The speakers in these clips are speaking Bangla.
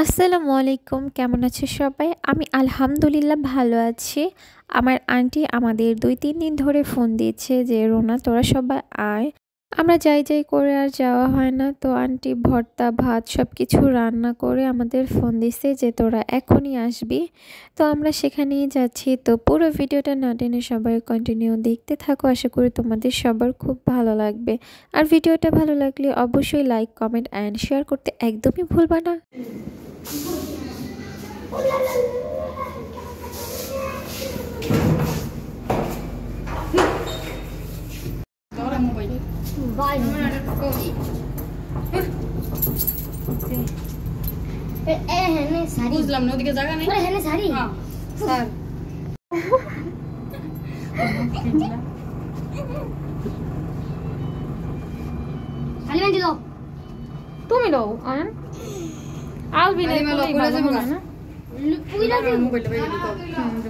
আসসালামু আলাইকুম, কেমন আছে সবাই? আমি আলহামদুলিল্লাহ ভালো আছি। আমার আন্টি আমাদের ২-৩ দিন ধরে ফোন দিচ্ছে যে রোনা তোরা সবাই আয়। আমরা যাই যাই করে আর যাওয়া হয় না। তো আন্টি ভর্তা ভাত সব কিছু রান্না করে আমাদের ফোন দিচ্ছে যে তোরা এখনই আসবি। তো আমরা সেখানেই যাচ্ছি। তো পুরো ভিডিওটা না টেনে সবাই কন্টিনিউ দেখতে থাকো, আশা করি তোমাদের সবার খুব ভালো লাগবে। আর ভিডিওটা ভালো লাগলে অবশ্যই লাইক কমেন্ট অ্যান্ড শেয়ার করতে একদমই ভুলবা না। বুঝলাম না ওদিকে জায়গা নেই। স্যার তুমি লো আন আলবি না না মোবাইল বাইরে দিতে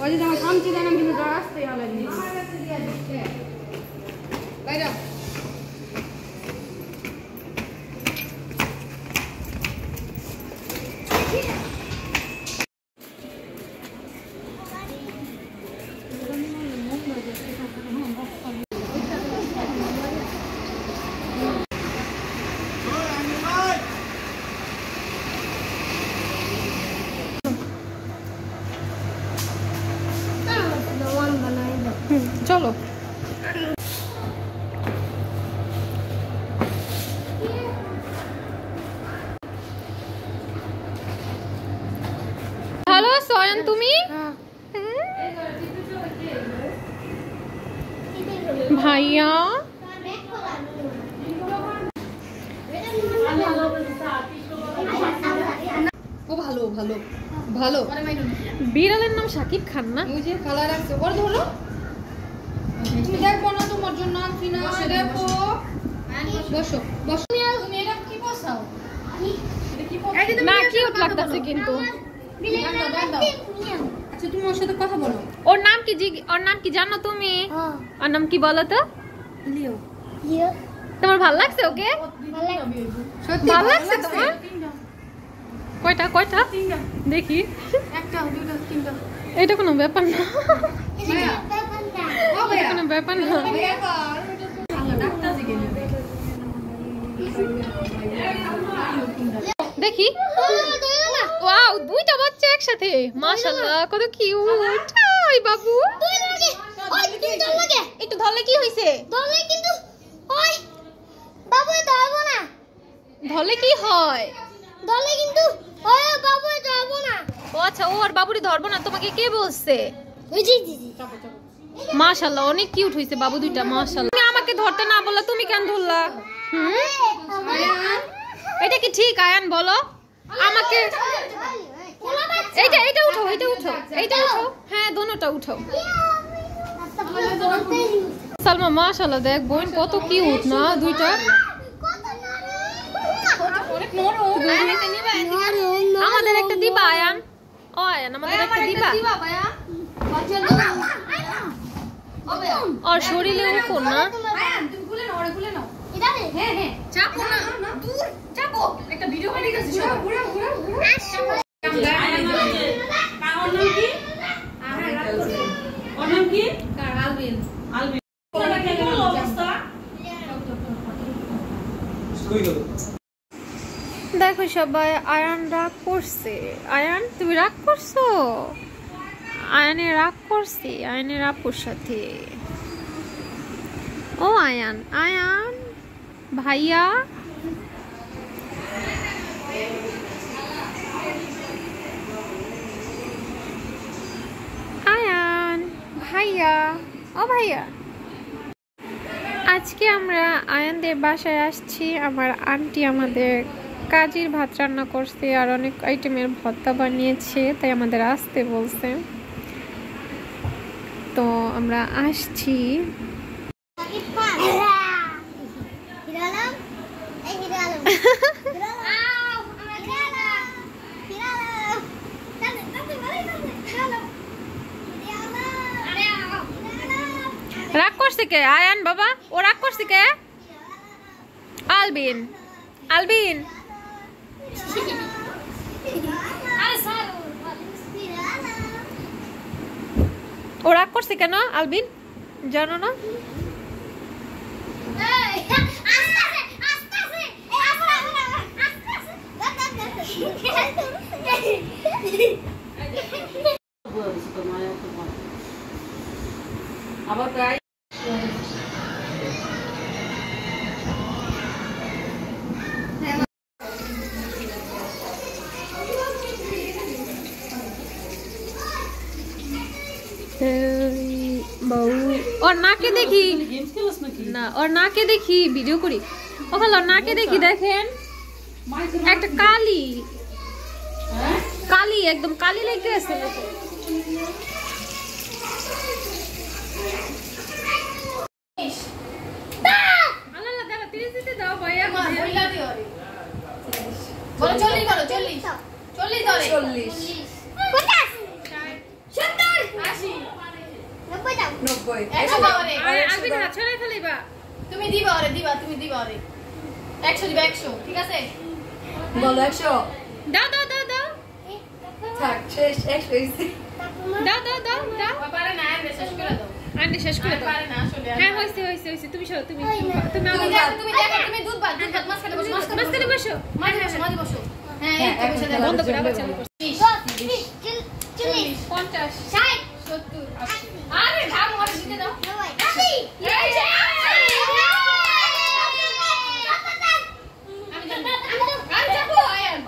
ওই যে আমার শান্তি দেন আমি কিন্তু রাস্তায় হালাই বাইরে চলো। হ্যালো সয়ন, তুমি ভাইয়া ও ভালো ভালো ভালো বিড়ালের নাম শাকিব খান না? ওই যে কালার আছে ওর ধরো তুমি দেখো না তোমার জন্য আনছি না দেখো বসো বসো তুমি এটা কি বসাও এটা কি বসাও না কিউট লাগতেছে কিন্তু। আচ্ছা তুমি ওর সাথে কথা বলো। ওর নাম কি ওর নাম কি জানো তুমি? ওর নাম কি বলো তো? লিও তোমার ভালো লাগছে ওকে? সত্যি ভালো লাগছে তোমার? কয়টা কয়টা দেখি। একটা দুটো তিনটা এটা কোনো ব্যাপার না, ও ভাইয়া কোনো ব্যাপার না। দেখি ওয়াও, দুইটা বাচ্চা একসাথে, মাশাআল্লাহ কত কিউট। ওই বাবু একটু ধরলে কি হইছে? ধরলে কি হয়? ও আচ্ছা, ও আর বাবুরি ধরবো না, তোমাকে কে বলছে? মাশাআল্লাহ অনেক কিউট হইছে বাবু দুইটা, মাশাআল্লাহ। তুমি আমাকে ধরতে না বললা, তুমি কেন ধরলা? এটা কি ঠিক আয়ান বলো আমাকে? এইটা এইটা উঠো, এইটা উঠো, এইটা উঠো, হ্যাঁ দোনোটা উঠো। সালমা মাশাআল্লাহ দেখ বোন কত কিউট না দুইটা। আমাদের একটা দিবা আয়ান? ও আয়ান আমাদের একটা দিবা? আর শরীরে উপর না চাপো না দূর চাপো একটা ভিডিও বানিয়ে গেছে সব ঘুরে ঘুরে ওর নাম কি আলবিন আলবিন অবস্থা দেখো সবাই, আয়ান রাগ করছে। আয়ান তুমি রাগ করছো? আয়ানে রাগ করছে আয়ানের আপুর সাথে। ও আয়ান, আয়ান ভাইয়া আয়ান ভাইয়া, ও ভাইয়া। আজকে আমরা আয়ানদের বাসায় আসছি। আমার আন্টি আমাদের কাজির ভাত রান্না করছে আর অনেক আইটেমের ভর্তা বানিয়েছে, তাই আমাদের আসতে বলছে। তো আমরা আসছি। রাগ করছে কে আয়ান বাবা? ও রাগ করছে কে? আলবিন আলবিন ও রাগ করছে কেন আলবিন জানো না আবার প্রায় और नाके देखी ना और नाके देखी वीडियो करी ওখানে নাকে দেখি দেখেন একটা কালি কালি একদম কালি লেগে আছে আল্লাহ দাদা 30 দিতে দাও ভাইয়া বইলা দিও রে বলো 40 করো 40 40 ধরে 40 তুমি দিবা ওরে দিবা তুমি দিবা ওরে 100 দিবা 100 ঠিক আছে বলো 100 দাও দাও দাও দাও থাক শেষ 100 হইছে দাও দাও দাও দাও পারে না আর শেষ করে দাও আন্টি শেষ করে দাও পারে না আসলে হ্যাঁ হইছে হইছে হইছে তুমি সরো তুমি তুমি আমাকে তুমি দেখো তুমি দুধ বাল মাছ খেতে বসো মাছ খেতে বসো মাছ বসো হ্যাঁ এই বসে দাও বন্ধ করে আবার চালু করো 30 50 60 70 80 আরে ঘাম আর দিতে দাও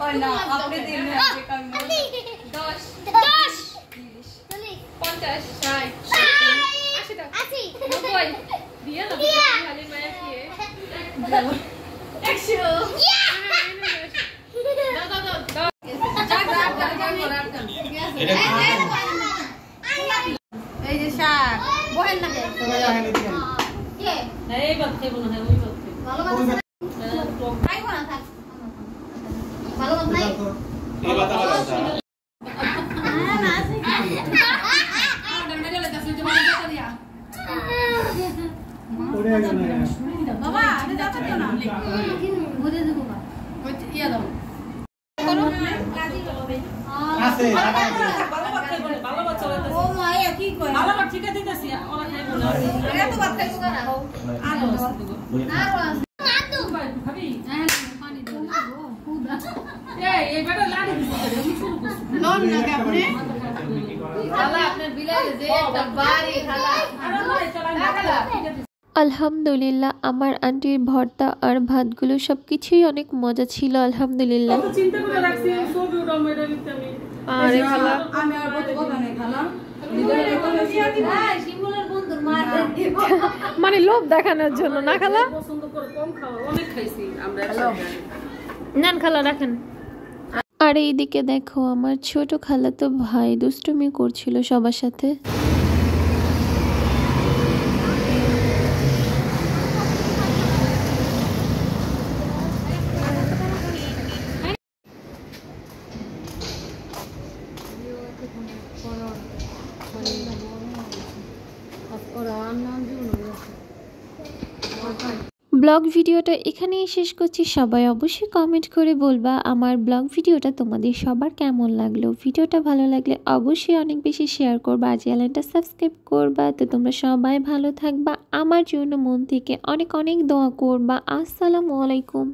আমি না আপনি দিন में आपके काम में 10 10 50 60 80 90 दिया ना खाली मैं किए 100 দাও এই যে শাক বহেন না কে এই বাদ খাইবো না ওই বাদ ভালো বাদ খাইবো না থাক ভালো বাদ নাই এই বাদ আবার না আছে ডন্ডা গেলে দশ মিনিট মানে কথা দিয়া ওরে আগে না বাবা আরে যাচ্ছে না বুঝে দেবো না ওই ইয়া দাও করো আছে ভালো বাদ খাইবো না ভালো বাদ চলে ও মায়া কি কয় ভালো বাদ ঠিক আছে দিতেছি ওরা খাইবো না আরে তো বাদ খাইবো না আরো আরো ভাবি হ্যাঁ পানি দাও এই বেটা লাগি দিছে আমি শুরু করছি নন না কে আপনি খালা আপনার বিলাই যে একটা বাড়ি খালা আরে নয় খালা আলহামদুলিল্লাহ আমার আন্টির ভর্তা আর ভাতগুলো সবকিছুই অনেক মজা ছিল আলহামদুলিল্লাহ চিন্তা করে রাখছি ছবি উঠাও মেরে দিতে আরে খালা আমি আর বলতে কথা নেই খালা মানে লোভ দেখানোর জন্য না খালা পছন্দ করে কম খাওয়া অনেক খাইছি আমরা একসাথে নেন খালা রাখেন আর এইদিকে দেখো আমার ছোট খালাতো ভাই দুষ্টুমি করছিল সবার সাথে ব্লগ ভিডিওটা এখানেই শেষ করছি সবাই অবশ্যই কমেন্ট করে বলবা আমার ব্লগ ভিডিওটা তোমাদের সবার কেমন লাগলো ভিডিওটা ভালো লাগলে অবশ্যই অনেক বেশি শেয়ার করবা আর চ্যানেলটা সাবস্ক্রাইব করবা তো তোমরা সবাই ভালো থাকবা আমার জন্য মন থেকে অনেক অনেক দোয়া করবা আসসালামু আলাইকুম।